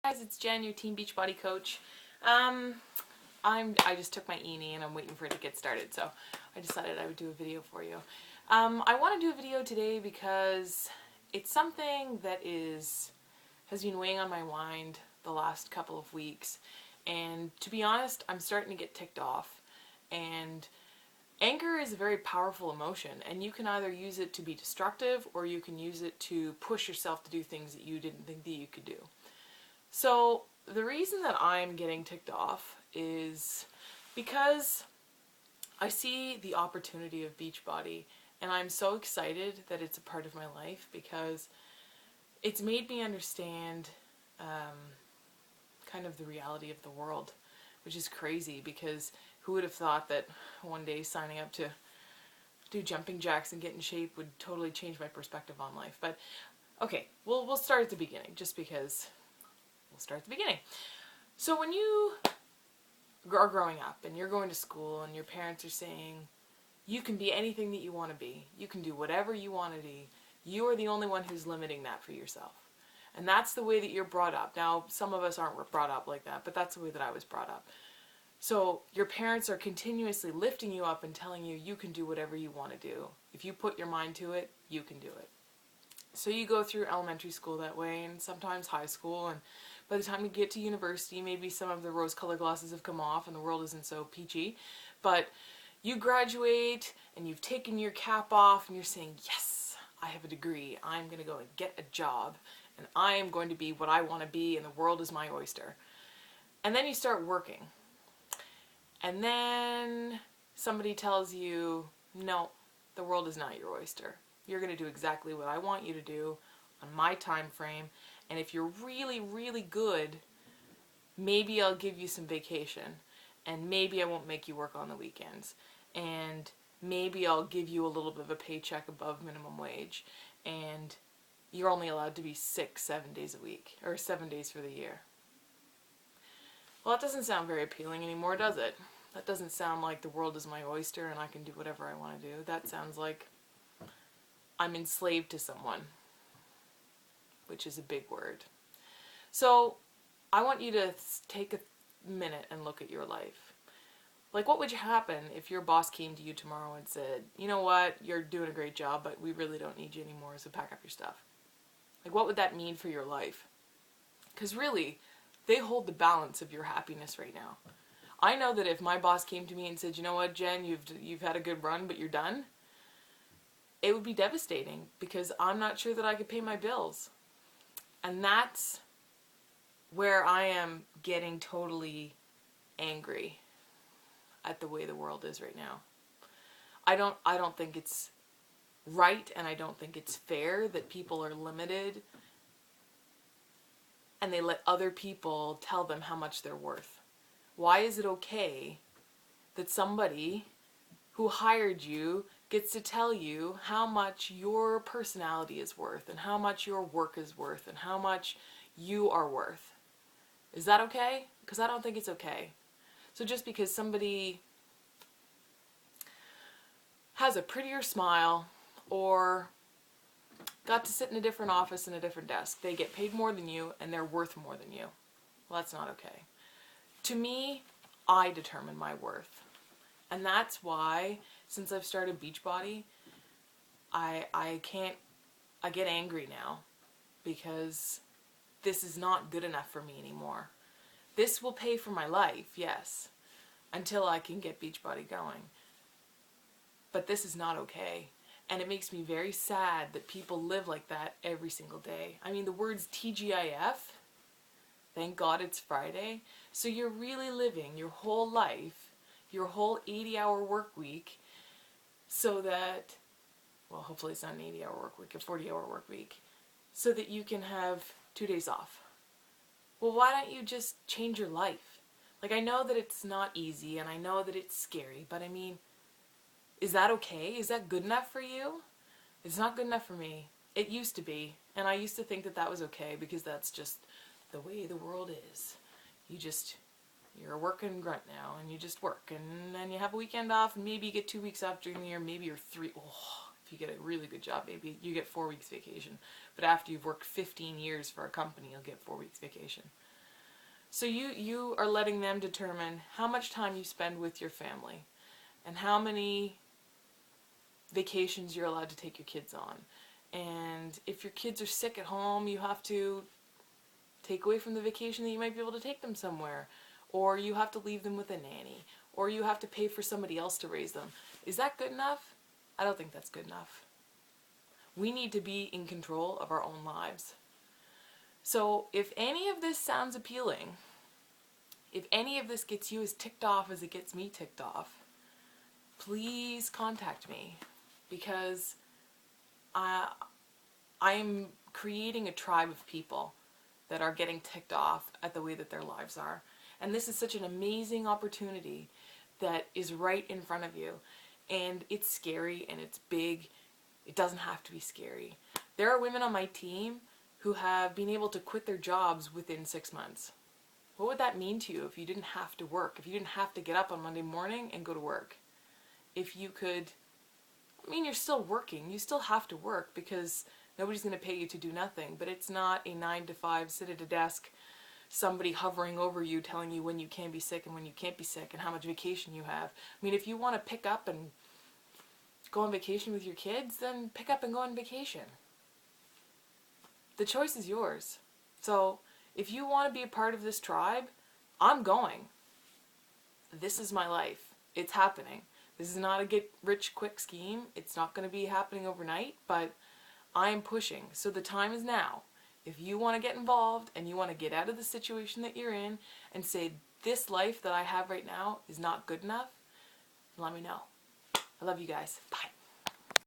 Guys, it's Jen, your Team Beachbody coach. I just took my e-knee and I'm waiting for it to get started, so I decided I would do a video for you. I want to do a video today because it's something that has been weighing on my mind the last couple of weeks, and to be honest, I'm starting to get ticked off. And anger is a very powerful emotion, and you can either use it to be destructive or you can use it to push yourself to do things that you didn't think that you could do. So the reason that I'm getting ticked off is because I see the opportunity of Beachbody, and I'm so excited that it's a part of my life because it's made me understand kind of the reality of the world, which is crazy because who would have thought that one day signing up to do jumping jacks and get in shape would totally change my perspective on life. But okay, we'll start at the beginning, just because we'll start at the beginning. So when you are growing up and you're going to school and your parents are saying, you can be anything that you want to be, you can do whatever you want to be, you are the only one who's limiting that for yourself. And that's the way that you're brought up. Now, some of us aren't brought up like that, but that's the way that I was brought up. So your parents are continuously lifting you up and telling you you can do whatever you want to do. If you put your mind to it, you can do it. So you go through elementary school that way, and sometimes high school, and by the time you get to university, maybe some of the rose-colored glasses have come off and the world isn't so peachy, but you graduate and you've taken your cap off and you're saying, yes, I have a degree, I'm going to go and get a job, and I am going to be what I want to be, and the world is my oyster. And then you start working. And then somebody tells you, no, the world is not your oyster. You're going to do exactly what I want you to do on my time frame. And if you're really, really good, maybe I'll give you some vacation. And maybe I won't make you work on the weekends. And maybe I'll give you a little bit of a paycheck above minimum wage. And you're only allowed to be sick 7 days a week, or 7 days for the year. Well, that doesn't sound very appealing anymore, does it? That doesn't sound like the world is my oyster and I can do whatever I want to do. That sounds like I'm enslaved to someone, which is a big word. So I want you to take a minute and look at your life. Like, what would happen if your boss came to you tomorrow and said, you know what, you're doing a great job, but we really don't need you anymore, so pack up your stuff. Like, what would that mean for your life? Because really, they hold the balance of your happiness right now. I know that if my boss came to me and said, you know what, Jen, you've had a good run, but you're done, it would be devastating because I'm not sure that I could pay my bills. And that's where I am getting totally angry at the way the world is right now. I don't think it's right, and I don't think it's fair that people are limited and they let other people tell them how much they're worth. Why is it okay that somebody who hired you gets to tell you how much your personality is worth and how much your work is worth and how much you are worth? Is that okay? Because I don't think it's okay. So just because somebody has a prettier smile or got to sit in a different office and a different desk, they get paid more than you and they're worth more than you. Well, that's not okay. To me, I determine my worth. And that's why, since I've started Beachbody, I get angry now because this is not good enough for me anymore. This will pay for my life, yes, until I can get Beachbody going. But this is not okay. And it makes me very sad that people live like that every single day. I mean, the words TGIF, thank God it's Friday. So you're really living your whole life, your whole 80-hour work week, so that, well, hopefully it's not an 80-hour work week, a 40-hour work week, so that you can have 2 days off. Well, why don't you just change your life? Like, I know that it's not easy, and I know that it's scary, but I mean, is that okay? Is that good enough for you? It's not good enough for me. It used to be, and I used to think that that was okay because that's just the way the world is. You're a working grunt now, and you just work, and then you have a weekend off, and maybe you get 2 weeks off during the year, maybe you're 3, if you get a really good job, maybe you get 4 weeks vacation. But after you've worked 15 years for a company, you'll get 4 weeks vacation. So you are letting them determine how much time you spend with your family and how many vacations you're allowed to take your kids on. And if your kids are sick at home, you have to take away from the vacation that you might be able to take them somewhere. Or you have to leave them with a nanny. Or you have to pay for somebody else to raise them. Is that good enough? I don't think that's good enough. We need to be in control of our own lives. So if any of this sounds appealing, if any of this gets you as ticked off as it gets me ticked off, please contact me, because I'm creating a tribe of people that are getting ticked off at the way that their lives are. And this is such an amazing opportunity that is right in front of you. And it's scary and it's big. It doesn't have to be scary. There are women on my team who have been able to quit their jobs within 6 months. What would that mean to you if you didn't have to work? If you didn't have to get up on Monday morning and go to work? If you could, I mean, you're still working. You still have to work because nobody's going to pay you to do nothing. But it's not a 9 to 5, sit at a desk, somebody hovering over you telling you when you can be sick and when you can't be sick and how much vacation you have. I mean, if you want to pick up and go on vacation with your kids, then pick up and go on vacation. The choice is yours. So if you want to be a part of this tribe, I'm going. This is my life. It's happening. This is not a get rich quick scheme. It's not going to be happening overnight, but I am pushing. So the time is now. If you want to get involved and you want to get out of the situation that you're in and say, this life that I have right now is not good enough, let me know. I love you guys. Bye.